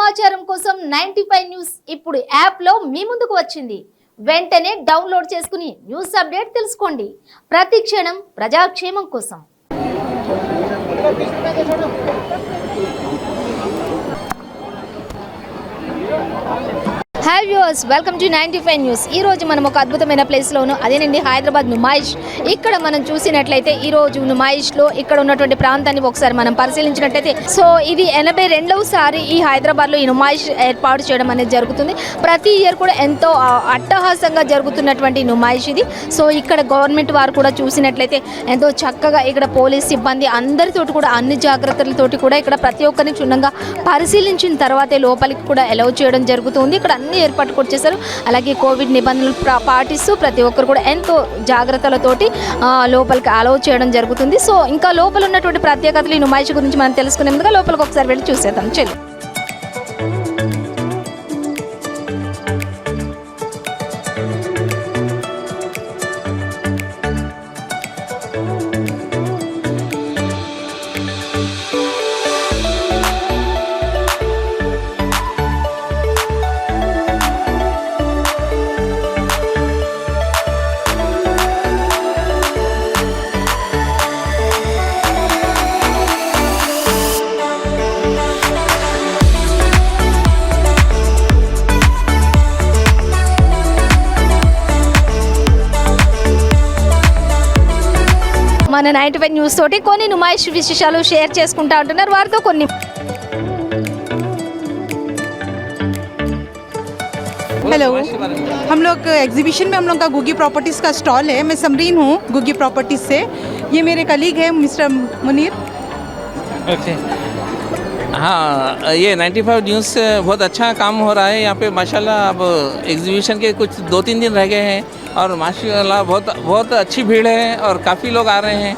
సమాచారం కోసం 95 న్యూస్ ఇప్పుడు యాప్ లో మీ ముందుకు వచ్చింది. వెంటనే డౌన్లోడ్ చేసుకుని న్యూస్ అప్డేట్ తెలుసుకోండి. ప్రతి క్షణం ప్రజాక్షేమం కోసం. Hi viewers, welcome to 95 news. ఈ రోజు మనం ఒక అద్భుతమైన ప్లేస్లోను, అదేనండి హైదరాబాద్ నుమాయిష్. ఇక్కడ మనం చూసినట్లయితే ఈ రోజు నుమాయిష్లో ఇక్కడ ఉన్నటువంటి ప్రాంతాన్ని ఒకసారి మనం పరిశీలించినట్లయితే సో ఇది 82వసారి ఈ హైదరాబాద్లో ఈ నుమాయిష్ ఏర్పాటు చేయడం అనేది జరుగుతుంది. ప్రతి ఇయర్ కూడా ఎంతో అట్టహాసంగా జరుగుతున్నటువంటి నుమాయిష్ ఇది. సో ఇక్కడ గవర్నమెంట్ వారు కూడా చూసినట్లయితే ఎంతో చక్కగా ఇక్కడ పోలీస్ సిబ్బంది అందరితోటి కూడా అన్ని జాగ్రత్తలతోటి కూడా ఇక్కడ ప్రతి ఒక్కరిని క్షుణ్ణంగా పరిశీలించిన తర్వాతే లోపలికి కూడా అలౌ చేయడం జరుగుతుంది. ఇక్కడ అన్ని ఏర్పాటు కూడా చేశారు. అలాగే కోవిడ్ నిబంధనలు పాటిస్తూ ప్రతి ఒక్కరు కూడా ఎంతో జాగ్రత్తలతోటి లోపలికి అలౌ చేయడం జరుగుతుంది. సో ఇంకా లోపల ఉన్నటువంటి ప్రత్యేకతలు ఈ నుమాయిష్ గురించి మనం తెలుసుకునే ముందుగా లోపలికి ఒకసారి వెళ్ళి చూసేద్దాం. చెల్లి మన 95 న్యూస్ తోటి కొన్ని నుమాయిష్ విశేషాలు షేర్ చేసుకుంటా ఉంటున్నారు. వారితో కొన్ని हेलो, हम लोग एग्जीबिशन में हम लोग का गुग्गी प्रॉपर्टीज़ का स्टॉल है. मैं समरीन हूँ गुग्गी प्रॉपर्टीज़ से. ये मेरे कलीग है मिस्टर मुनीर. ओके, हाँ, ये 95 न्यूज़ से बहुत अच्छा काम हो रहा है यहाँ पे माशाल्लाह. अब एग्जीबिशन के कुछ 2-3 दिन रह गए हैं और माशाल्लाह बहुत अच्छी भीड़ है और काफ़ी लोग आ रहे हैं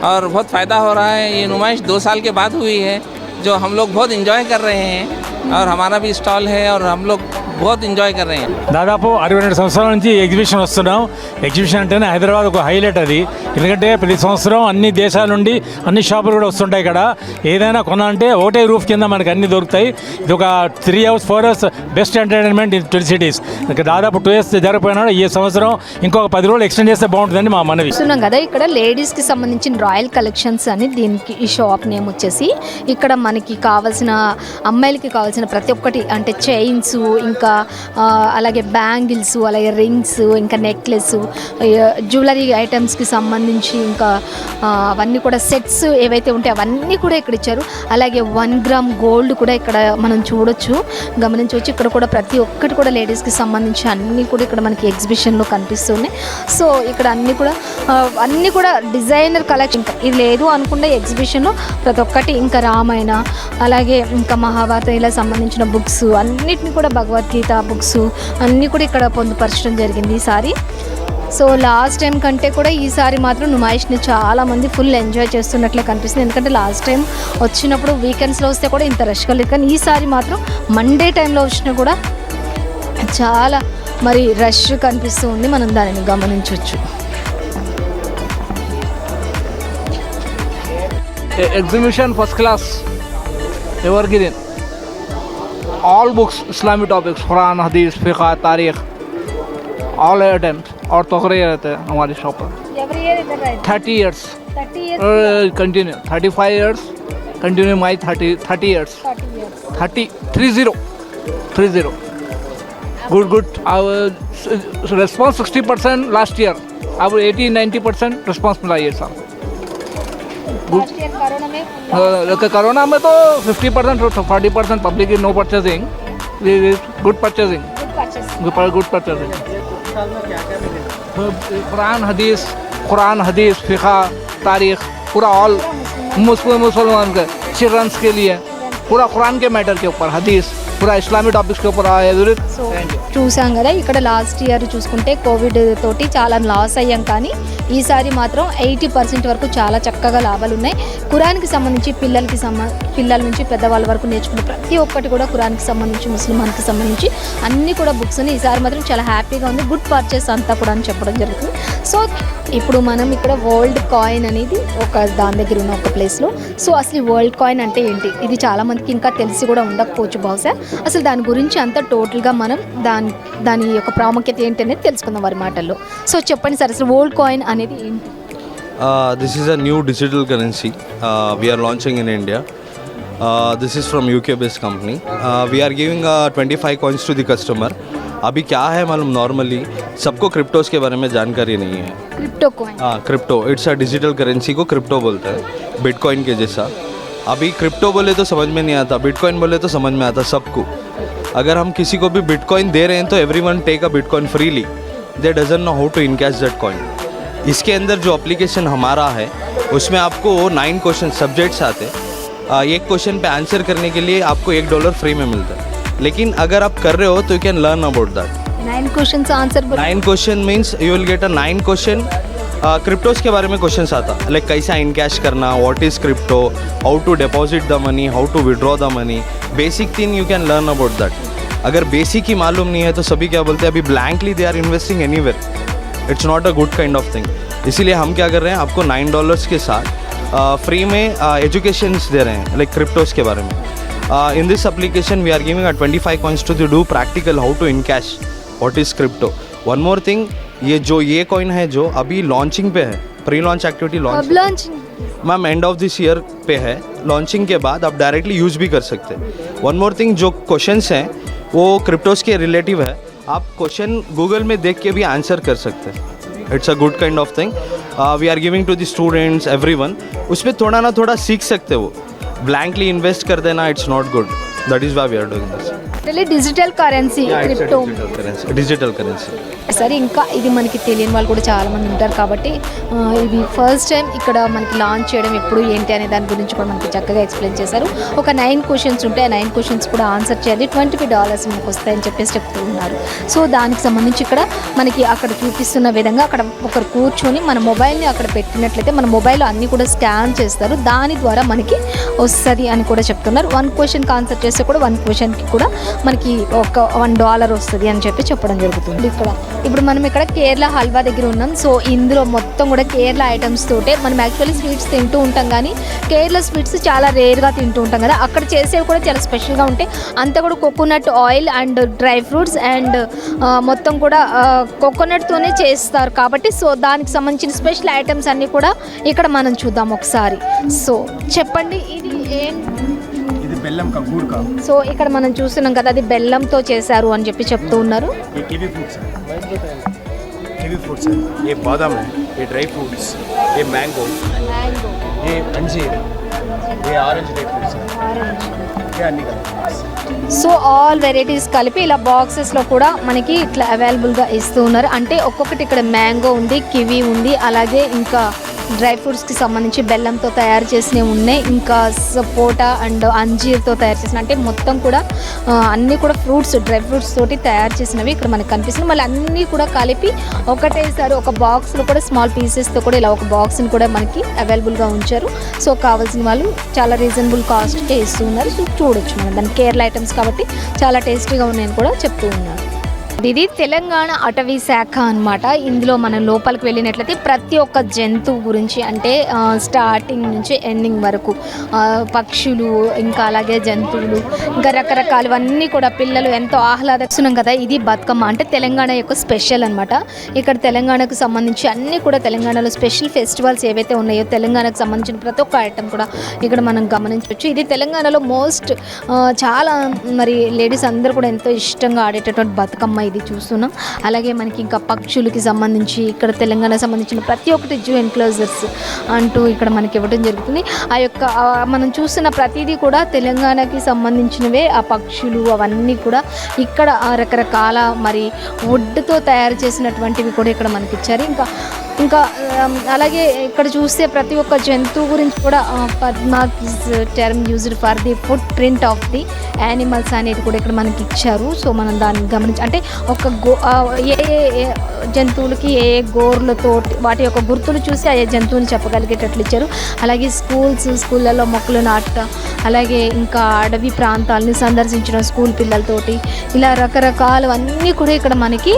और बहुत फ़ायदा हो रहा है. ये नुमाइश 2 साल के बाद हुई है जो हम लोग बहुत इन्जॉय कर रहे हैं और हमारा भी स्टॉल है और हम लोग बहुत ఎంజాయ్ कर रहे हैं. దాదాపు 62 సంవత్సరాల నుంచి ఎగ్జిబిషన్ వస్తున్నాం. ఎగ్జిబిషన్ అంటేనే హైదరాబాద్ ఒక హైలైట్ అది. ఎందుకంటే ప్రతి సంవత్సరం అన్ని దేశాల నుండి అన్ని షాపులు కూడా వస్తుంటాయి. ఇక్కడ ఏదైనా కొనాలంటే ఒకటే రూఫ్ కింద మనకు అన్ని దొరుకుతాయి. ఇది ఒక 3 hours 4 hours best entertainment in 20 cities. దాదాపు 2 years జరిగిపోయినా ఈ సంవత్సరం ఇంకొక 10 రోజులు ఎక్స్టెండ్ చేస్తే బాగుంటుందని మా మనవి. చూస్తున్నాం కదా, ఇక్కడ లేడీస్కి సంబంధించిన రాయల్ కలెక్షన్స్ అని దీనికి ఈ షాప్ నేమ్ వచ్చేసి. ఇక్కడ మనకి కావాల్సిన అమ్మాయిలకి కావాల్సిన ప్రతి ఒక్కటి అంటే చైన్స్, ఇంకా అలాగే బ్యాంగిల్స్, అలాగే రింగ్స్, ఇంకా నెక్లెస్, జ్యువెలరీ ఐటమ్స్కి సంబంధించి ఇంకా అవన్నీ కూడా సెట్స్ ఏవైతే ఉంటాయో అవన్నీ కూడా ఇక్కడ ఇచ్చారు. అలాగే 1 gram గోల్డ్ కూడా ఇక్కడ మనం చూడొచ్చు, గమనించవచ్చు. ఇక్కడ కూడా ప్రతి ఒక్కటి కూడా లేడీస్కి సంబంధించి అన్నీ కూడా ఇక్కడ మనకి ఎగ్జిబిషన్లో కనిపిస్తున్నాయి. సో ఇక్కడ అన్నీ కూడా డిజైనర్ కలెక్షన్. ఇది లేదు అనుకుంటే ఎగ్జిబిషన్లో ప్రతి ఒక్కటి ఇంకా రామాయణ, అలాగే ఇంకా మహాభారత ఇలా సంబంధించిన బుక్స్ అన్నిటిని కూడా భగవద్గీత బుక్స్ అన్నీ కూడా ఇక్కడ పొందుపరచడం జరిగింది ఈసారి. సో లాస్ట్ టైం కంటే కూడా ఈసారి మాత్రం నుమాయిష్ని చాలామంది ఫుల్ ఎంజాయ్ చేస్తున్నట్లే కనిపిస్తుంది. ఎందుకంటే లాస్ట్ టైం వచ్చినప్పుడు వీకెండ్స్లో వస్తే కూడా ఇంత రష్గా లేదు, కానీ ఈసారి మాత్రం మండే టైంలో వచ్చినా కూడా చాలా మరి రష్ కనిపిస్తూ ఉంది. మనం దానిని గమనించవచ్చు. Exhibition first class, evergreen, all books, Islamic topics, Quran, हदीस, फ़िक़्ह, तारीख़, all items और तोहरे रहते हैं हमारी शॉप पर. 30 years continue, 35 years continue my 30 years 30 good. Our response 60% last year, our 80-90% response मिला ये साल. कोरोना में तो 50% 40% public is no purchasing, good purchasing. Quran हदीस फ़िक़्ह तारीख़ पूरा ऑल मुसलमान के चिल्ड्रंस के लिए पूरा कुरान के मैटर के ऊपर हदीस पूरा इस्लामी टॉपिक्स के ऊपर आया. చూసాం కదా, ఇక్కడ లాస్ట్ ఇయర్ చూసుకుంటే కోవిడ్ తోటి చాలా లాస్ అయ్యాం, కానీ ఈసారి మాత్రం 80% వరకు చాలా చక్కగా లాభాలు ఉన్నాయి. ఖురాన్కి సంబంధించి పిల్లల నుంచి పెద్దవాళ్ళ వరకు నేర్చుకునే ప్రతి ఒక్కటి కూడా ఖురాన్కి సంబంధించి, ముస్లిమాన్కి సంబంధించి అన్నీ కూడా బుక్స్ ఈసారి మాత్రం చాలా హ్యాపీగా ఉంది. గుడ్ పర్చేస్ అంతా కూడా అని చెప్పడం జరుగుతుంది. సో ఇప్పుడు మనం ఇక్కడ వరల్డ్ కాయిన్ అనేది ఒక దాని దగ్గర ఉన్న ఒక ప్లేస్లో. సో అసలు ఈ వరల్డ్ కాయిన్ అంటే ఏంటి, ఇది చాలామందికి ఇంకా తెలిసి కూడా ఉండకపోవచ్చు బహుశా. అసలు దాని గురించి అంతా టోటల్గా మనం దాని యొక్క ప్రాముఖ్యత ఏంటి అనేది తెలుసుకుందాం వారి మాటల్లో. సో చెప్పండి సార్, అసలు వరల్డ్ కాయిన్ అనేది ఏంటి? This is a new digital currency we are launching in India. This is from UK based company. We are giving 25 coins to the customer. अभी क्या है मालूम, नॉर्मली सबको क्रिप्टोस के बारे में जानकारी नहीं है. Crypto coin. Crypto it's a digital currency को क्रिप्टो बोलते हैं, बिटकॉइन के जैसा. अभी क्रिप्टो बोले तो समझ में नहीं आता, बिटकॉइन बोले तो समझ में आता सबको. अगर हम किसी को भी बिटकॉइन दे रहे हैं तो everyone take a bitcoin freely. They doesn't know how to encash that coin. इसके अंदर जो एप्लीकेशन हमारा है उसमें आपको 9 क्वेश्चन सब्जेक्ट्स आते हैं. एक क्वेश्चन पे आंसर करने के लिए आपको $1 फ्री में मिलता है. लेकिन अगर आप कर रहे हो तो you can learn about that. 9 questions answer. 9 question means you will get a 9 question. Cryptos के बारे में क्वेश्चंस आता, लाइक कैसा इनकैश करना, what is crypto, how to deposit the money, how to withdraw the money. Basic thing you can learn about that. अगर basic ही मालूम नहीं है तो सभी क्या बोलते हैं, अभी blankly they are investing anywhere. It's not a good kind of thing. इसीलिए हम क्या कर रहे हैं, आपको $9 के साथ फ्री में एजुकेशंस दे रहे हैं, लाइक क्रिप्टोस के बारे में. In this application we are giving 25 coins to do practical how to encash what is crypto. One more thing, ये coin है जो अभी launching पे है, प्री लॉन्च एक्टिविटी अब launching ma'am end of this year पे है. लॉन्चिंग के बाद आप डायरेक्टली यूज़ भी कर सकते हैं. वन मोर थिंग, जो क्वेश्चंस हैं वो क्रिप्टोस के रिलेटिव है, आप क्वेश्चन गूगल में देख के भी आंसर कर सकते हैं. It's a good kind of thing. We are giving to the students everyone. उसमें थोड़ा ना थोड़ा सीख सकते हो. ब्लैंकली इन्वेस्ट कर देना it's not good. That is why we are doing this. Digital currency crypto. Digital currency. సరే, ఇంకా ఇది మనకి తెలియని వాళ్ళు కూడా చాలామంది ఉంటారు కాబట్టి ఇది ఫస్ట్ టైం ఇక్కడ మనకి లాంచ్ చేయడం ఎప్పుడు ఏంటి అనే దాని గురించి కూడా మనకి చక్కగా ఎక్స్ప్లెయిన్ చేశారు. ఒక 9 క్వశ్చన్స్ ఉంటాయి, ఆ 9 క్వశ్చన్స్ కూడా ఆన్సర్ చేయాలి, $25 మనకు వస్తాయని చెప్పేసి చెప్తూ ఉన్నారు. సో దానికి సంబంధించి ఇక్కడ మనకి అక్కడ చూపిస్తున్న విధంగా అక్కడ ఒకరు కూర్చొని మన మొబైల్ని అక్కడ పెట్టినట్లయితే మన మొబైల్లో అన్నీ కూడా స్కాన్ చేస్తారు, దాని ద్వారా మనకి వస్తుంది అని కూడా చెప్తున్నారు. 1 క్వశ్చన్కి ఆన్సర్ చేస్తే కూడా 1 క్వశ్చన్కి కూడా మనకి ఒక $1 వస్తుంది అని చెప్పి చెప్పడం జరుగుతుంది. ఇప్పుడు మనం ఇక్కడ కేరళ హల్వా దగ్గర ఉన్నాం. సో ఇందులో మొత్తం కూడా కేరళ ఐటమ్స్ తోటే. మనం యాక్చువల్లీ స్వీట్స్ తింటూ ఉంటాం కానీ కేరళ స్వీట్స్ చాలా రేర్గా తింటూ ఉంటాం కదా, అక్కడ చేసేవి కూడా చాలా స్పెషల్గా ఉంటాయి. అంతా కూడా coconut oil and dry fruits and మొత్తం కూడా కోకోనట్తోనే చేస్తారు కాబట్టి సో దానికి సంబంధించిన స్పెషల్ ఐటమ్స్ అన్నీ కూడా ఇక్కడ మనం చూద్దాం ఒకసారి. సో చెప్పండి, ఇది ఏం? बेल्लम का गुड़ का. సో ఇక్కడ మనం చూస్తున్నాం కదా, అది బెల్లంతో చేశారు అని చెప్పి చెప్తూ ఉన్నారు. ये कीवी फ्रूट्स है. कीवी फ्रूट्स है. ये बादाम है. ये ड्राई फ्रूट्स. ये मैंगो. ये अंजीर. ये ऑरेंज ड्राई फ्रूट्स है. ये अन्नी का. సో ఆల్ వెరైటీస్ కలిపి ఇలా బాక్సెస్లో కూడా మనకి ఇట్లా అవైలబుల్గా ఇస్తూ ఉన్నారు. అంటే ఒక్కొక్కటి ఇక్కడ మ్యాంగో ఉంది, కివీ ఉంది, అలాగే ఇంకా డ్రై ఫ్రూట్స్కి సంబంధించి బెల్లంతో తయారు చేసినవి ఉన్నాయి, ఇంకా సపోటా అండ్ అంజీర్తో తయారు చేసిన, అంటే మొత్తం కూడా అన్నీ కూడా ఫ్రూట్స్ డ్రై ఫ్రూట్స్ తోటి తయారు చేసినవి ఇక్కడ మనకు కనిపిస్తుంది. మళ్ళీ అన్నీ కూడా కలిపి ఒకటేసారి ఒక బాక్స్లో కూడా స్మాల్ పీసెస్తో కూడా ఇలా ఒక బాక్స్ని కూడా మనకి అవైలబుల్గా ఉంచారు. సో కావాల్సిన వాళ్ళు చాలా రీజనబుల్ కాస్ట్కే ఇస్తూ ఉన్నారు. సో చూడొచ్చు మనం దాని కేరళ ఐటమ్స్ కాబట్టి చాలా టేస్టీగా ఉన్నాయని కూడా చెప్తూ ఉన్నారు. ఇది తెలంగాణ అటవీ శాఖ అన్నమాట. ఇందులో మనం లోపలికి వెళ్ళినట్లయితే ప్రతి ఒక్క జంతువు గురించి, అంటే స్టార్టింగ్ నుంచి ఎండింగ్ వరకు పక్షులు, ఇంకా అలాగే జంతువులు, ఇంకా రకరకాలవన్నీ కూడా పిల్లలు ఎంతో ఆహ్లాదిస్తున్నాం కదా. ఇది బతుకమ్మ, అంటే తెలంగాణ యొక్క స్పెషల్ అనమాట. ఇక్కడ తెలంగాణకు సంబంధించి అన్నీ కూడా తెలంగాణలో స్పెషల్ ఫెస్టివల్స్ ఏవైతే ఉన్నాయో తెలంగాణకు సంబంధించిన ప్రతి ఒక్క ఐటమ్ కూడా ఇక్కడ మనం గమనించవచ్చు. ఇది తెలంగాణలో చాలా మరి లేడీస్ అందరూ కూడా ఎంతో ఇష్టంగా ఆడేటటువంటి బతుకమ్మ ఇది చూస్తున్నాం. అలాగే మనకి ఇంకా పక్షులకి సంబంధించి ఇక్కడ తెలంగాణకు సంబంధించిన ప్రతి ఒక్కటి జూ ఎన్క్లోజర్స్ అంటూ ఇక్కడ మనకి ఇవ్వడం జరుగుతుంది. ఆ యొక్క మనం చూస్తున్న ప్రతిదీ కూడా తెలంగాణకి సంబంధించినవే. ఆ పక్షులు అవన్నీ కూడా ఇక్కడ రకరకాల మరి వుడ్తో తయారు చేసినటువంటివి కూడా ఇక్కడ మనకి ఇచ్చారు. ఇంకా అలాగే ఇక్కడ చూస్తే ప్రతి ఒక్క జంతువు గురించి కూడా pugmark term used for the footprint of the animals అనేది కూడా ఇక్కడ మనకి ఇచ్చారు. సో మనం దాన్ని గమనించి, అంటే ఒక ఏ జంతువులకి ఏ గోర్లతో వాటి యొక్క గుర్తులు చూసి ఆ జంతువుని చెప్పగలిగేటట్లు ఇచ్చారు. అలాగే స్కూళ్ళల్లో మొక్కలు నాటడం, అలాగే ఇంకా అడవి ప్రాంతాలని సందర్శించడం స్కూల్ పిల్లలతోటి, ఇలా రకరకాలు అన్నీ కూడా ఇక్కడ మనకి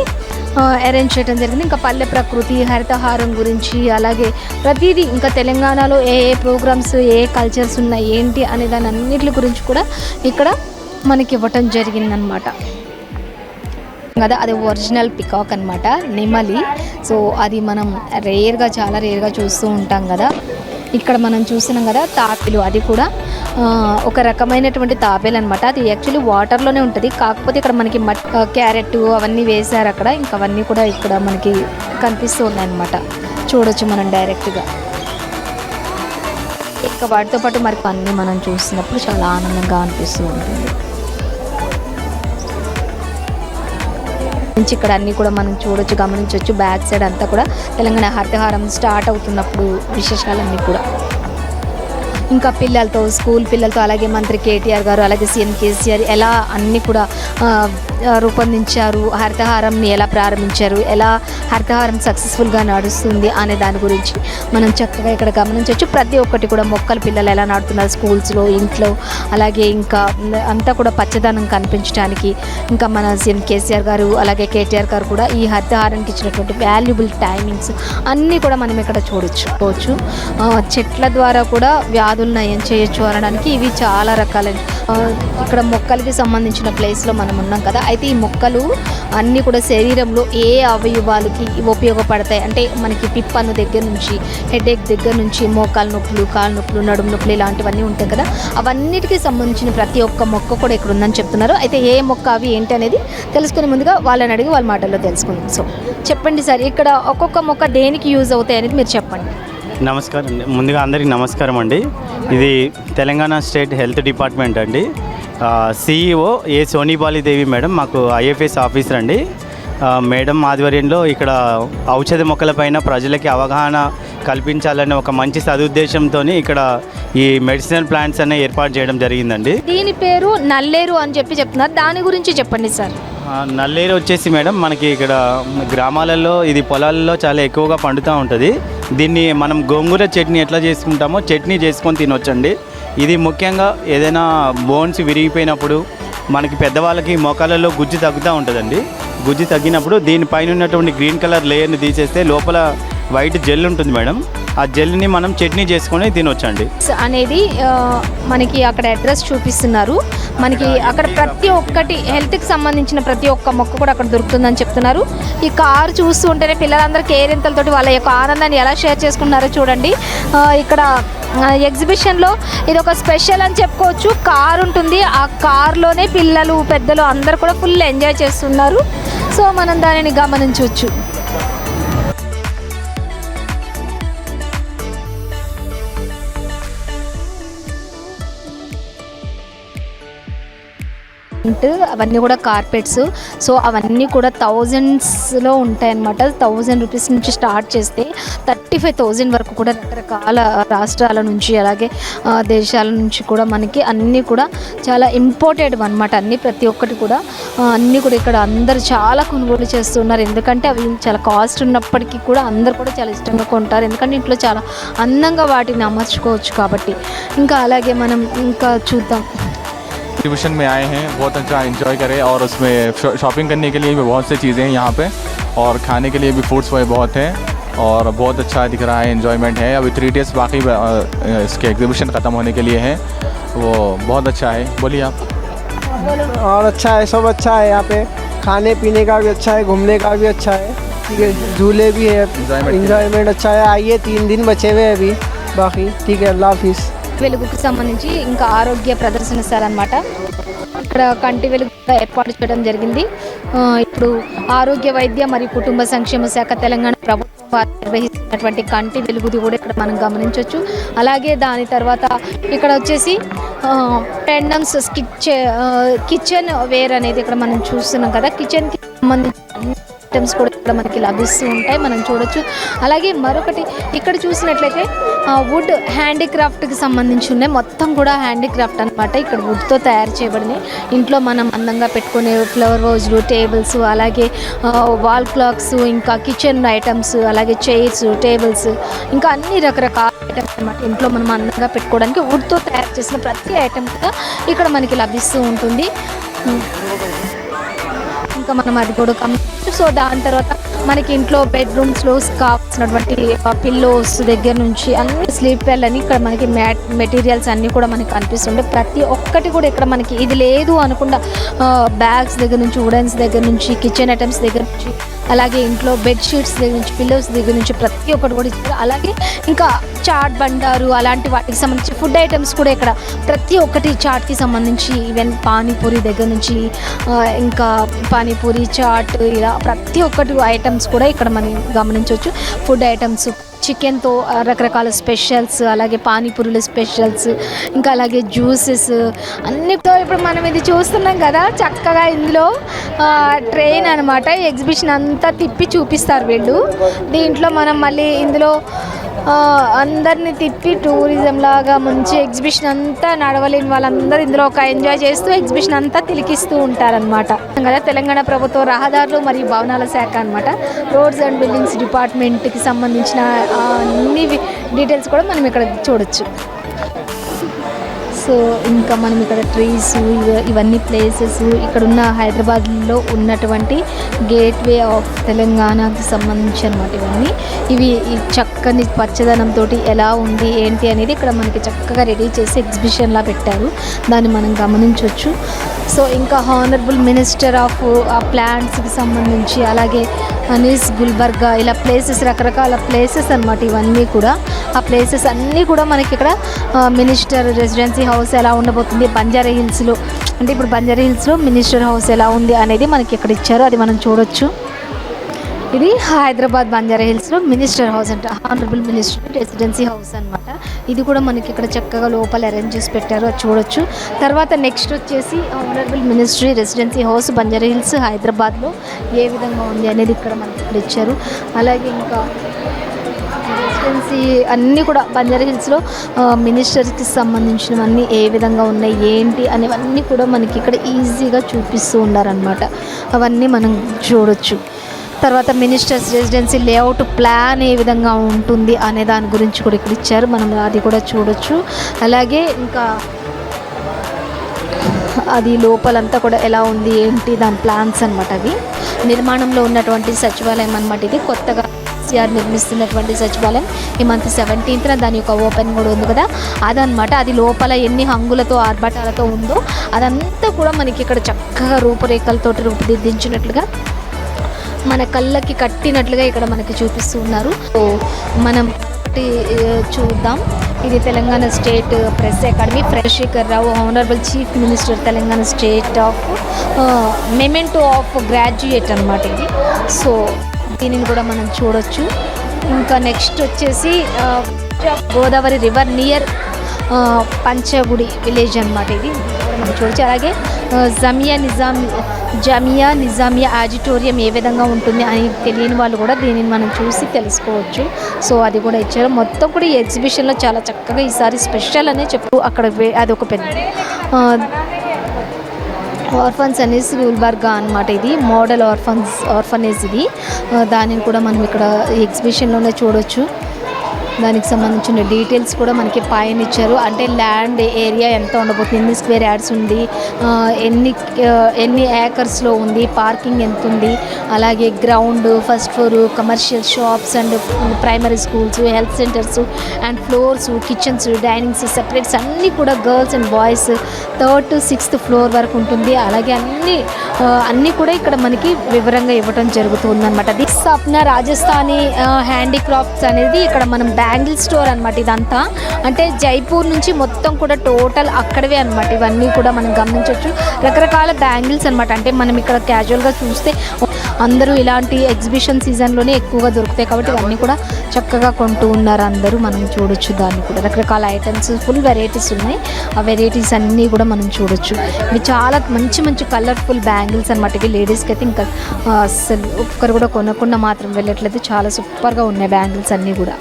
అరేంజ్ చేయడం జరిగింది. ఇంకా పల్లె ప్రకృతి, హరితహారం గురించి, అలాగే ప్రతిదీ ఇంకా తెలంగాణలో ఏ ఏ ప్రోగ్రామ్స్, ఏ కల్చర్స్ ఉన్నాయి ఏంటి అనే దాని అన్నిటి గురించి కూడా ఇక్కడ మనకి ఇవ్వటం జరిగిందనమాట కదా. అది ఒరిజినల్ పికాక్ అనమాట, నెమలి. సో అది మనం చాలా రేర్గా చూస్తూ ఉంటాం కదా. ఇక్కడ మనం చూస్తున్నాం కదా తాబేలు, అది కూడా ఒక రకమైనటువంటి తాబేలు అనమాట. అది యాక్చువల్లీ వాటర్లోనే ఉంటుంది, కాకపోతే ఇక్కడ మనకి క్యారెట్ అవన్నీ వేశారు అక్కడ. ఇంకా అవన్నీ కూడా ఇక్కడ మనకి కనిపిస్తూ ఉన్నాయి అనమాట, చూడొచ్చు మనం డైరెక్ట్గా. ఇంకా వాటితో పాటు మరి అన్నీ మనం చూసినప్పుడు చాలా ఆనందంగా అనిపిస్తూ ఉంటుంది. నుంచి ఇక్కడ అన్నీ కూడా మనం చూడొచ్చు, గమనించవచ్చు. బ్యాక్ సైడ్ అంతా కూడా తెలంగాణ హరితహారం స్టార్ట్ అవుతున్నప్పుడు విశేషాలన్నీ కూడా. ఇంకా పిల్లలతో, స్కూల్ పిల్లలతో, అలాగే మంత్రి కేటీఆర్ గారు, అలాగే సీఎం కేసీఆర్ ఎలా అన్నీ కూడా రూపొందించారు, హరితహారంని ఎలా ప్రారంభించారు, ఎలా హరితహారం సక్సెస్ఫుల్గా నడుస్తుంది అనే దాని గురించి మనం చక్కగా ఇక్కడ గమనించవచ్చు. ప్రతి ఒక్కటి కూడా మొక్కలు పిల్లలు ఎలా నాటుతున్నారు స్కూల్స్లో, ఇంట్లో, అలాగే ఇంకా అంతా కూడా పచ్చదనం కనిపించడానికి ఇంకా మన సీఎం కేసీఆర్ గారు అలాగే కేటీఆర్ గారు కూడా ఈ హరితహారానికి ఇచ్చినటువంటి వాల్యుబుల్ టైమింగ్స్ అన్నీ కూడా మనం ఇక్కడ చూడొచ్చు. చెట్ల ద్వారా కూడా వ్యాధులు నయం చేయొచ్చు అనడానికి ఇవి చాలా రకాలైన ఇక్కడ మొక్కలకి సంబంధించిన ప్లేస్లో మనం ఉన్నాం కదా. అయితే ఈ మొక్కలు అన్నీ కూడా శరీరంలో ఏ అవయవాలకి ఉపయోగపడతాయి అంటే మనకి పిప్పను దగ్గర నుంచి, హెడేక్ దగ్గర నుంచి, మోకాలు నొప్పులు, కాలు నొప్పులు, నడుము నొప్పులు ఇలాంటివన్నీ ఉంటాయి కదా. అవన్నిటికీ సంబంధించిన ప్రతి ఒక్క మొక్క కూడా ఇక్కడ ఉందని చెప్తున్నారు. అయితే ఏ మొక్క అవి ఏంటి అనేది తెలుసుకునే ముందుగా వాళ్ళని అడిగి వాళ్ళ మాటల్లో తెలుసుకుందాం. సో చెప్పండి సార్, ఇక్కడ ఒక్కొక్క మొక్క దేనికి యూజ్ అవుతాయి అనేది మీరు చెప్పండి. నమస్కారం అండి. ముందుగా అందరికీ నమస్కారం అండి. ఇది తెలంగాణ స్టేట్ హెల్త్ డిపార్ట్మెంట్ అండి. సిఇఓ ఏ సోనీబాలిదేవి మేడం మాకు ఐఎఫ్ఎస్ ఆఫీసర్ అండి. మేడం ఆధ్వర్యంలో ఇక్కడ ఔషధ మొక్కలపైన ప్రజలకి అవగాహన కల్పించాలనే ఒక మంచి సదుద్దేశంతో ఇక్కడ ఈ మెడిసినల్ ప్లాంట్స్ అనే ఏర్పాటు చేయడం జరిగిందండి. దీని పేరు నల్లేరు అని చెప్తున్నారు, దాని గురించి చెప్పండి సార్. నల్లేరు వచ్చేసి మేడం మనకి ఇక్కడ గ్రామాలలో ఇది పొలాలలో చాలా ఎక్కువగా పండుతూ ఉంటుంది. దీన్ని మనం గోంగూర చట్నీ ఎట్లా చేసుకుంటామో చట్నీ చేసుకొని తినొచ్చండి. ఇది ముఖ్యంగా ఏదైనా బోన్స్ విరిగిపోయినప్పుడు మనకి పెద్దవాళ్ళకి మోకాళ్ళలో గుజ్జు తగ్గుతూ ఉంటుందండి. గుజ్జు తగ్గినప్పుడు దీనిపైన ఉన్నటువంటి గ్రీన్ కలర్ లేయర్ని తీసేస్తే లోపల వైట్ జెల్ ఉంటుంది మేడం. ఆ జెల్ని మనం చట్నీ చేసుకొని తినొచ్చండి. అనేది మనకి అక్కడ అడ్రస్ చూపిస్తున్నారు. మనకి అక్కడ ప్రతి ఒక్కటి హెల్త్కి సంబంధించిన ప్రతి ఒక్క మొక్క కూడా అక్కడ దొరుకుతుందని చెప్తున్నారు. ఈ కారు చూస్తూ ఉంటేనే పిల్లలందరూ కేరింతలతోటి వాళ్ళ యొక్క ఆనందాన్ని ఎలా షేర్ చేసుకుంటున్నారో చూడండి. ఇక్కడ ఎగ్జిబిషన్లో ఇది ఒక స్పెషల్ అని చెప్పుకోవచ్చు. కారు ఉంటుంది, ఆ కారులోనే పిల్లలు, పెద్దలు అందరూ కూడా ఫుల్ ఎంజాయ్ చేస్తున్నారు. సో మనం దానిని గమనించవచ్చు. అవన్నీ కూడా కార్పెట్స్. సో అవన్నీ కూడా థౌజండ్స్లో ఉంటాయన్నమాట. 1000 రూపీస్ నుంచి స్టార్ట్ చేస్తే 35,000 వరకు కూడా రకరకాల రాష్ట్రాల నుంచి అలాగే దేశాల నుంచి కూడా మనకి అన్నీ కూడా చాలా ఇంపార్టెంట్ అనమాట. అన్నీ ప్రతి ఒక్కటి కూడా అన్నీ కూడా ఇక్కడ అందరు చాలా కొనుగోలు చేస్తున్నారు. ఎందుకంటే అవి చాలా కాస్ట్ ఉన్నప్పటికీ కూడా అందరు కూడా చాలా ఇష్టంగా కొంటారు. ఎందుకంటే ఇంట్లో చాలా అందంగా వాటిని అమర్చుకోవచ్చు కాబట్టి. ఇంకా అలాగే మనం ఇంకా చూద్దాం. एग्जीबिशन में आए हैं, बहुत अच्छा एंजॉय करें और उसमें शॉपिंग करने के लिए भी बहुत सी चीज़ें हैं यहाँ पे और खाने के लिए भी फूड्स वही बहुत हैं और बहुत अच्छा दिख रहा है, एंजॉयमेंट है. अभी 3 days बाकी इसके एग्जीबिशन ख़त्म होने के लिए हैं, वो बहुत अच्छा है. बोलिए आप. और अच्छा है, सब अच्छा है यहाँ पे. खाने पीने का भी अच्छा है, घूमने का भी अच्छा है. ठीक है, झूले भी है, एंजॉयमेंट अच्छा है. आइए, 3 दिन बचे हुए हैं अभी बाकी. ठीक है, अल्लाह हाफिज़. వెలుగుకి సంబంధించి ఇంకా ఆరోగ్య ప్రదర్శనిస్తారనమాట. ఇక్కడ కంటి వెలుగు ఏర్పాటు చేయడం జరిగింది. ఇప్పుడు ఆరోగ్య వైద్య మరియు కుటుంబ సంక్షేమ శాఖ తెలంగాణ ప్రభుత్వం వారు నిర్వహిస్తున్నటువంటి కంటి వెలుగుది కూడా ఇక్కడ మనం గమనించవచ్చు. అలాగే దాని తర్వాత ఇక్కడ వచ్చేసి పెండమ్స్, కిచెన్ వేర్ అనేది ఇక్కడ మనం చూస్తున్నాం కదా. కిచెన్కి సంబంధించిన ఐటమ్స్ కూడా ఇక్కడ మనకి లభిస్తూ ఉంటాయి, మనం చూడొచ్చు. అలాగే మరొకటి ఇక్కడ చూసినట్లయితే వుడ్ హ్యాండీక్రాఫ్ట్కి సంబంధించి ఉన్నాయి. మొత్తం కూడా హ్యాండీక్రాఫ్ట్ అనమాట. ఇక్కడ వుడ్తో తయారు చేయబడినాయి. ఇంట్లో మనం అందంగా పెట్టుకునే ఫ్లవర్ వాజ్లు, టేబుల్స్, అలాగే వాల్ క్లాక్స్, ఇంకా కిచెన్ ఐటమ్స్, అలాగే చైర్స్, టేబుల్స్, ఇంకా అన్ని రకరకాల ఐటమ్స్ అనమాట. ఇంట్లో మనం అందంగా పెట్టుకోవడానికి వుడ్తో తయారు చేసిన ప్రతి ఐటమ్ కూడా ఇక్కడ మనకి లభిస్తూ ఉంటుంది. ఇంకా మనం అది కూడా సో దాని తర్వాత మనకి ఇంట్లో బెడ్రూమ్స్లో కావాల్సినటువంటి పిల్లోస్ దగ్గర నుంచి అన్ని స్లీప్ వెల్ అని ఇక్కడ మనకి మెటీరియల్స్ అన్నీ కూడా మనకి కనిపిస్తుండే ప్రతి ఒక్కటి కూడా ఇక్కడ మనకి ఇది లేదు అనకుండా బ్యాగ్స్ దగ్గర నుంచి వుడెన్స్ దగ్గర నుంచి కిచెన్ ఐటమ్స్ దగ్గర నుంచి అలాగే ఇంట్లో బెడ్షీట్స్ దగ్గర నుంచి పిల్లోస్ దగ్గర నుంచి ప్రతి ఒక్కటి కూడా ఇస్తారు. అలాగే ఇంకా చాట్ బండారు అలాంటి వాటికి సంబంధించి ఫుడ్ ఐటమ్స్ కూడా ఇక్కడ ప్రతి ఒక్కటి చాట్కి సంబంధించి ఈవెన్ పానీపూరి దగ్గర నుంచి ఇంకా పానీపూరి చాట్ ఇలా ప్రతి ఒక్కటి ఐటమ్స్ కూడా ఇక్కడ మనం గమనించవచ్చు. ఫుడ్ ఐటమ్స్ చికెన్తో రకరకాల స్పెషల్స్ అలాగే పానీపూరిల స్పెషల్స్ ఇంకా అలాగే జ్యూసెస్ అన్నీ కూడా ఇప్పుడు మనం ఇది చూస్తున్నాం కదా చక్కగా ఇందులో ట్రైన్ అనమాట ఎగ్జిబిషన్ అంతా తిప్పి చూపిస్తారు వీళ్ళు. దీంట్లో మనం మళ్ళీ ఇందులో అందరినీ తిప్పి టూరిజం లాగా మంచి ఎగ్జిబిషన్ అంతా నడవలేని వాళ్ళందరూ ఇందులో ఒక ఎంజాయ్ చేస్తూ ఎగ్జిబిషన్ అంతా తిలికిస్తూ ఉంటారనమాట కదా. తెలంగాణ ప్రభుత్వ రహదారులు మరియు భవనాల శాఖ అనమాట రోడ్స్ అండ్ బిల్డింగ్స్ డిపార్ట్మెంట్కి సంబంధించిన అన్ని డీటెయిల్స్ కూడా మనం ఇక్కడ చూడొచ్చు. సో ఇంకా మనం ఇక్కడ ట్రీస్ ఇవన్నీ ప్లేసెస్ ఇక్కడ ఉన్న హైదరాబాద్లో ఉన్నటువంటి గేట్వే ఆఫ్ తెలంగాణకి సంబంధించి అనమాట ఇవి ఈ చక్కని పచ్చదనంతో ఎలా ఉంది ఏంటి అనేది ఇక్కడ మనకి చక్కగా రెడీ చేసి ఎగ్జిబిషన్లా పెట్టారు, దాన్ని మనం గమనించవచ్చు. సో ఇంకా హానరబుల్ మినిస్టర్ ఆఫ్ ప్లాంట్స్కి సంబంధించి అలాగే అనీస్ గుల్బర్గా ఇలా ప్లేసెస్ రకరకాల ప్లేసెస్ అనమాట ఇవన్నీ కూడా. ఆ ప్లేసెస్ అన్నీ కూడా మనకి ఇక్కడ మినిస్టర్ రెసిడెన్సీ హౌస్ ఎలా ఉండబోతుంది బంజారా హిల్స్లో అంటే ఇప్పుడు బంజారా హిల్స్లో మినిస్టర్ హౌస్ ఎలా ఉంది అనేది మనకి ఇక్కడ ఇచ్చారు, అది మనం చూడొచ్చు. ఇది హైదరాబాద్ బంజారా హిల్స్లో మినిస్టర్ హౌస్ అంటే హానరబుల్ మినిస్టర్ రెసిడెన్సీ హౌస్ అనమాట. ఇది కూడా మనకి ఇక్కడ చక్కగా లోపల అరేంజ్ చేసి పెట్టారు, అది చూడొచ్చు. తర్వాత నెక్స్ట్ వచ్చేసి honourable ministry residency house Banjara hills హైదరాబాద్లో ఏ విధంగా ఉంది అనేది ఇక్కడ మనకి ఇక్కడ ఇచ్చారు. అలాగే ఇంకా రెసిడెన్సీ అన్నీ కూడా బంజారా హిల్స్లో మినిస్టర్స్కి సంబంధించినవన్నీ ఏ విధంగా ఉన్నాయి ఏంటి అనేవన్నీ కూడా మనకి ఇక్కడ ఈజీగా చూపిస్తూ ఉన్నారనమాట, అవన్నీ మనం చూడొచ్చు. తర్వాత ministers residency layout plan A విధంగా ఉంటుంది అనే దాని గురించి కూడా ఇక్కడ ఇచ్చారు, మనం అది కూడా చూడొచ్చు. అలాగే ఇంకా అది లోపలంతా కూడా ఎలా ఉంది ఏంటి దాని ప్లాన్స్ అనమాట. అవి నిర్మాణంలో ఉన్నటువంటి సచివాలయం అనమాట. ఇది కొత్తగా కేసీఆర్ నిర్మిస్తున్నటువంటి సచివాలయం ఈ మంత్ 17th దాని యొక్క ఓపెన్ కూడా ఉంది కదా అదనమాట. అది లోపల ఎన్ని హంగులతో ఆర్భాటాలతో ఉందో అదంతా కూడా మనకి ఇక్కడ చక్కగా రూపురేఖలతో రూపుదిద్దించినట్లుగా మన కళ్ళకి కట్టినట్లుగా ఇక్కడ మనకి చూపిస్తూ ఉన్నారు. మనం చూద్దాం. ఇది Telangana state press academy Chandrashekar Rao honourable chief minister Telangana state of memento of graduate అనమాట ఇది. సో దీనిని కూడా మనం చూడొచ్చు. ఇంకా నెక్స్ట్ వచ్చేసి గోదావరి రివర్ నియర్ పంచగుడి విలేజ్ అనమాట. ఇది మనం చూడొచ్చు. అలాగే జామియా నిజామియా ఆడిటోరియం ఏ విధంగా ఉంటుంది అని తెలియని వాళ్ళు కూడా దీనిని మనం చూసి తెలుసుకోవచ్చు. సో అది కూడా ఇచ్చారు. మొత్తం కూడా ఈ ఎగ్జిబిషన్లో చాలా చక్కగా ఈసారి స్పెషల్ అనే చెప్పు. అక్కడ అది ఒక పెద్ద ఆర్ఫన్స్ అనేసి గుల్బర్గా అనమాట. ఇది మోడల్ ఆర్ఫనేజ్ ఇది. దానిని కూడా మనం ఇక్కడ ఎగ్జిబిషన్లోనే చూడొచ్చు. దానికి సంబంధించిన డీటెయిల్స్ కూడా మనకి పైన ఇచ్చారు. అంటే ల్యాండ్ ఏరియా ఎంత ఉండబోతుంది, ఎన్ని స్క్వేర్ యార్డ్స్ ఉంది, ఎన్ని ఏకర్స్లో ఉంది, పార్కింగ్ ఎంత ఉంది, అలాగే ground, first floor, commercial shops and primary schools, health centres and floors, kitchens, dinings separates అన్నీ కూడా girls and boys 3rd to 6th floor వరకు ఉంటుంది. అలాగే అన్నీ కూడా ఇక్కడ మనకి వివరంగా ఇవ్వడం జరుగుతుంది అనమాట. ది సప్న రాజస్థానీ హ్యాండీక్రాఫ్ట్స్ అనేది ఇక్కడ మనం బ్యాంగిల్ స్టోర్ అనమాట. ఇదంతా అంటే జైపూర్ నుంచి మొత్తం కూడా టోటల్ అక్కడవే అనమాట. ఇవన్నీ కూడా మనం గమనించవచ్చు. రకరకాల బ్యాంగిల్స్ అనమాట. అంటే మనం ఇక్కడ క్యాజువల్గా చూస్తే అందరూ ఇలాంటి ఎగ్జిబిషన్ సీజన్లోనే ఎక్కువగా దొరుకుతాయి కాబట్టి ఇవన్నీ కూడా చక్కగా కొంటూ ఉన్నారు అందరూ. మనం చూడొచ్చు దాన్ని కూడా రకరకాల ఐటమ్స్ ఫుల్ వెరైటీస్ ఉన్నాయి. ఆ వెరైటీస్ అన్నీ కూడా మనం చూడొచ్చు. ఇవి చాలా మంచి మంచి కలర్ఫుల్ బ్యాంగిల్స్ అనమాట. ఇవి లేడీస్కి అయితే ఇంకా అసలు ఒక్కరు కూడా కొనకుండా మాత్రం వెళ్ళట్లేదు. చాలా సూపర్గా ఉన్నాయి బ్యాంగిల్స్ అన్నీ కూడా.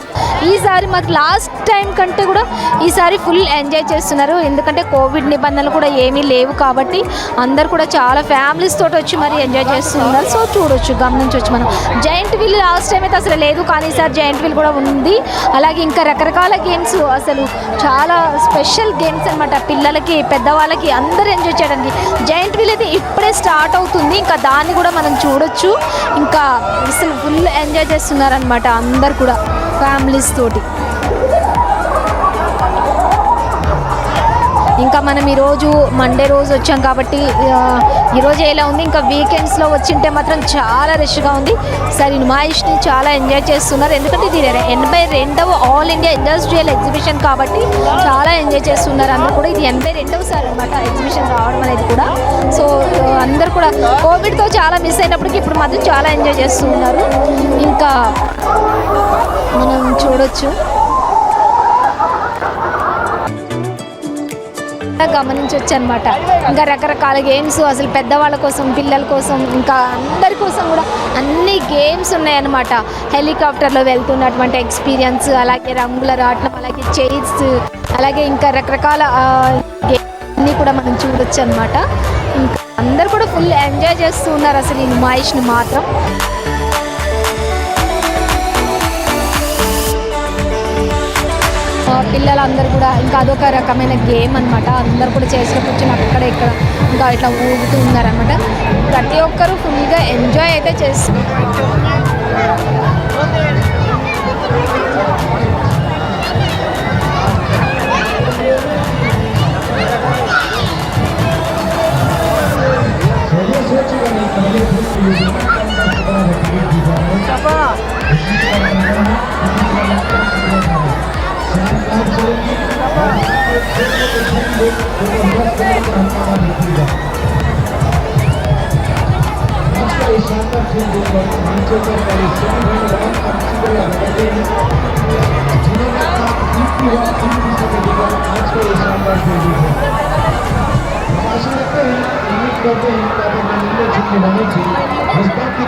ఈసారి మాకు లాస్ట్ టైం కంటే కూడా ఈసారి ఫుల్ ఎంజాయ్ చేస్తున్నారు. ఎందుకంటే కోవిడ్ నిబంధనలు కూడా ఏమీ లేవు కాబట్టి అందరు కూడా చాలా ఫ్యామిలీస్ తోటి వచ్చి మరి ఎంజాయ్ చేస్తున్నారు. సో చూడొచ్చు, గమనించవచ్చు. మనం జైంట్ వీల్ లాస్ట్ టైం అయితే అసలు లేదు, కానీ ఈసారి జైంట్ వీల్ కూడా ఉంది. అలాగే ఇంకా రకరకాల గేమ్స్, అసలు చాలా స్పెషల్ గేమ్స్ అనమాట. పిల్లలకి పెద్దవాళ్ళకి అందరూ ఎంజాయ్ చేయడానికి జైంట్ వీల్ అయితే ఇప్పుడే ఇప్పుడే స్టార్ట్ అవుతుంది, ఇంకా దాన్ని కూడా మనం చూడొచ్చు. ఇంకా అసలు ఫుల్ ఎంజాయ్ చేస్తున్నారనమాట అందరు కూడా ఫ్యామిలీస్ తోటి. ఇంకా మనం ఈరోజు మండే రోజు వచ్చాం కాబట్టి ఈరోజు ఎలా ఉంది, ఇంకా వీకెండ్స్లో వచ్చింటే మాత్రం చాలా రష్గా ఉంది. సరే నుమాయిష్ని చాలా ఎంజాయ్ చేస్తున్నారు, ఎందుకంటే ఇది 82వ ఆల్ ఇండియా ఇండస్ట్రియల్ ఎగ్జిబిషన్ కాబట్టి చాలా ఎంజాయ్ చేస్తున్నారు అందరూ కూడా. ఇది 82వసారి అనమాట ఎగ్జిబిషన్ రావడం అనేది కూడా. సో అందరు కూడా కోవిడ్తో చాలా మిస్ అయినప్పటికీ ఇప్పుడు మాత్రం చాలా ఎంజాయ్ చేస్తున్నారు. ఇంకా మనం చూడొచ్చు, గమనించవచ్చు అనమాట. ఇంకా రకరకాల గేమ్స్ అసలు పెద్దవాళ్ళ కోసం, పిల్లల కోసం, ఇంకా అందరి కోసం కూడా అన్ని గేమ్స్ ఉన్నాయన్నమాట. హెలికాప్టర్లో వెళ్తున్నటువంటి ఎక్స్పీరియన్స్, అలాగే రంగుల రాట్నం, అలాగే చైర్స్, అలాగే ఇంకా రకరకాల గేమ్స్ అన్నీ కూడా మనం చూడొచ్చు అనమాట. ఇంకా అందరు కూడా ఫుల్ ఎంజాయ్ చేస్తూ ఉన్నారు అసలు ఈ నుమాయిష్ని మాత్రం. పిల్లలందరూ కూడా ఇంకా అదొక రకమైన గేమ్ అనమాట. అందరు కూడా చేసిన కూర్చొని అక్కడ ఇక్కడ ఇంకా ఇట్లా ఊగుతూ ఉన్నారనమాట. ప్రతి ఒక్కరూ ఫుల్గా ఎంజాయ్ అయితే చేస్తున్నారు.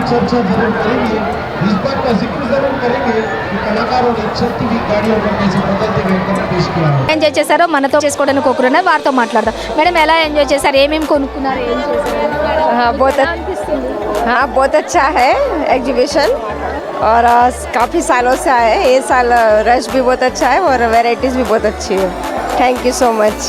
चर्चा जरूर करेंगे, इस बात का जिक्र जरूर करेंगे कि कलाकारों ने चलती हुई गाड़ियों पर कैसे बदलते हुए पेश किया है. ఎంజాయ్ చేశారో మనతో చేసుకోవడానికి ఒకరున్నారు, వారితో మాట్లాడదాం. మేడం ఎలా ఎంజాయ్ చేశారు, ఏమేమి కొనుక్కున్నారు, ఏం చేశారు? हाँ बहुत अच्छा है एग्जीबिशन और काफ़ी सालों से आए हैं. ये साल रश भी बहुत अच्छा है और वैरायटीज़ भी बहुत अच्छी है. Thank you so much.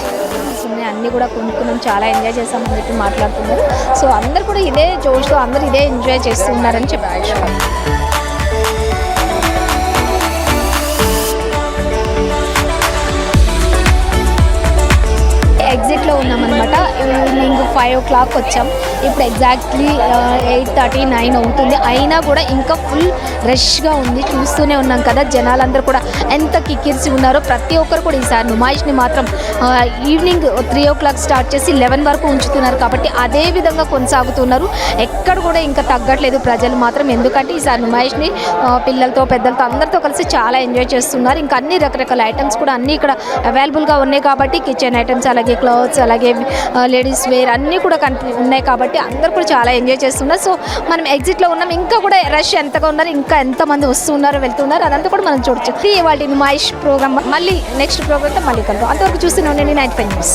అన్నీ కూడా కొనుక్కున్నాం, చాలా ఎంజాయ్ చేస్తామని చెప్పి మాట్లాడుతున్నారు. సో అందరు కూడా ఇదే జోష్తో అందరు ఇదే ఎంజాయ్ చేస్తున్నారని చెప్పచ్చు. ఎగ్జిట్లో ఉన్నామన్నమాట. ఈవినింగ్ 5 o'clock వచ్చాం, ఇప్పుడు ఎగ్జాక్ట్లీ 8:30, 9 అవుతుంది. అయినా కూడా ఇంకా ఫుల్ రష్గా ఉంది. చూస్తూనే ఉన్నాం కదా జనాలందరూ కూడా ఎంత కిక్కిరిసి ఉన్నారో. ప్రతి ఒక్కరు కూడా ఈసారి నుమాయిష్ని మాత్రం ఈవినింగ్ 3 o'clock స్టార్ట్ చేసి 11 వరకు ఉంచుతున్నారు కాబట్టి అదే విధంగా కొనసాగుతున్నారు. ఎక్కడ కూడా ఇంకా తగ్గట్లేదు ప్రజలు మాత్రం, ఎందుకంటే ఈసారి నుమాయిష్ని పిల్లలతో పెద్దలతో అందరితో కలిసి చాలా ఎంజాయ్ చేస్తున్నారు. ఇంకా అన్ని రకరకాల ఐటమ్స్ కూడా అన్నీ ఇక్కడ అవైలబుల్గా ఉన్నాయి కాబట్టి కిచెన్ ఐటమ్స్, అలాగే క్లాత్స్, అలాగే లేడీస్ వేర్ అన్నీ కూడా ఉన్నాయి కాబట్టి అందరూ కూడా చాలా ఎంజాయ్ చేస్తున్నారు. సో మనం ఎగ్జిట్లో ఉన్నాం, ఇంకా కూడా రష్ ఎంతగా ఉన్నారు, ఇంకా ఎంతమంది వస్తున్నారు వెళ్తున్నారు అదంతా కూడా మనం చూడొచ్చు. ఇవాళ నుమాయిష్ ప్రోగ్రామ్ మళ్ళీ నెక్స్ట్ ప్రోగ్రామ్తో మళ్ళీ కలుద్దాం. అంతవరకు చూస్తూనే ఉండండి 95 News.